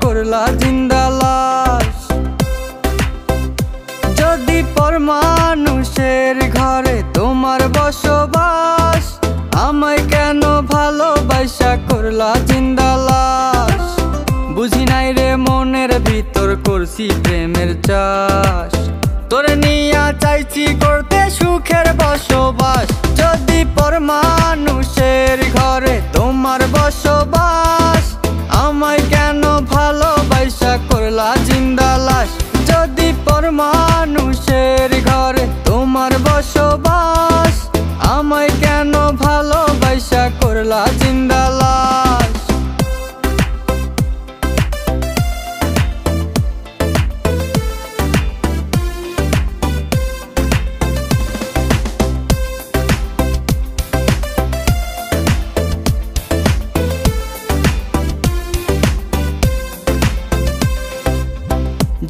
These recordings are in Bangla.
করলা জিন্দা লাশ। যদি পর মানুষের ঘরে তোমার বসবাস, আমায় কেন ভালোবাসা করলা জিন্দা লাশ। বুঝি নাই রে মনের ভিতর করছি প্রেমের চাষ, তোরে নিয়া চাইছি করতে সুখের বসবাস। যদি পর মানুষের ঘরে তোমার বসবাস, আমায় কেন ভালোবাসা করলা জিন্দা লাশ। যদি পর মানুষের ঘরে তোমার বসবাস, আমায় কেন ভালোবাসা করলা জিন্দা লাশ।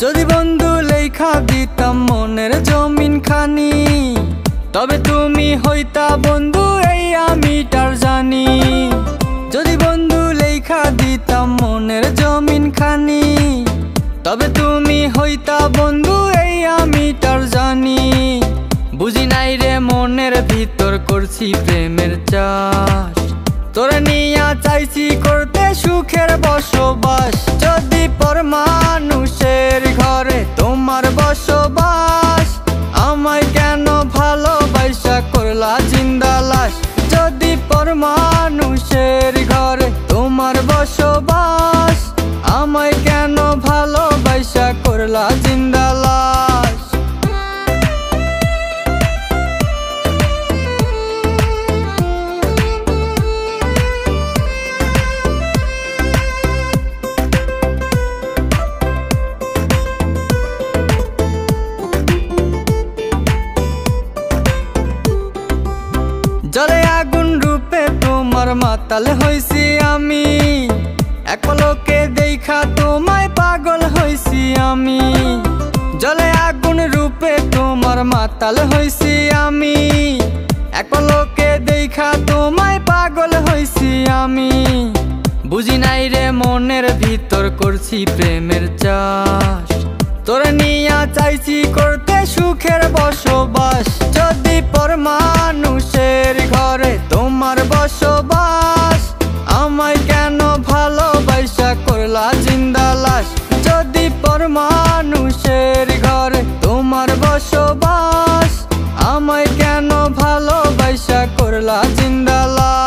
যদি বন্ধু লেখা দিতাম মনের জমিন খানি, তবে তুমি হইতা বন্ধু এই আমি তার জানি। যদি বন্ধু লেখা দিতাম মনের জমিন খানি, তবে তুমি হইতা বন্ধু এই আমি তার জানি। বুঝি নাই রে মনের ভিতর করছি প্রেমের চাষ, তোরে নিয়া চাইছি করতে সুখের বসবাস। যদি পর মানুষের ঘরে তোমার বসবাস, আমায় কেন ভালোবাসা করলা জিন্দা লাশ। যদি পর মানুষের ঘরে তোমার বসবাস, আমায় কেন ভালোবাসা করলা জিন্দা লাশ। জলে আগুন রূপে তোমার মাতাল হইছি আমি, এক পলকে দেখা তোমায় পাগল হইছি আমি। জলে আগুন রূপে তোমার মাতাল হইছি আমি, এক পলকে দেখা তোমায় পাগল হইছি আমি। বুঝি নাই রে মনের ভিতর করছি প্রেমের চাষ, তোরে নিয়া চাইছি করতে সুখের বসবাস। যদি পর মানুষের ঘরে তোমার বসবাস, আমায় কেন ভালোবাসা করলা জিন্দা লাশ। যদি পর মানুষের ঘরে তোমার বসবাস, আমায় কেন ভালোবাসা করলা জিন্দা লাশ।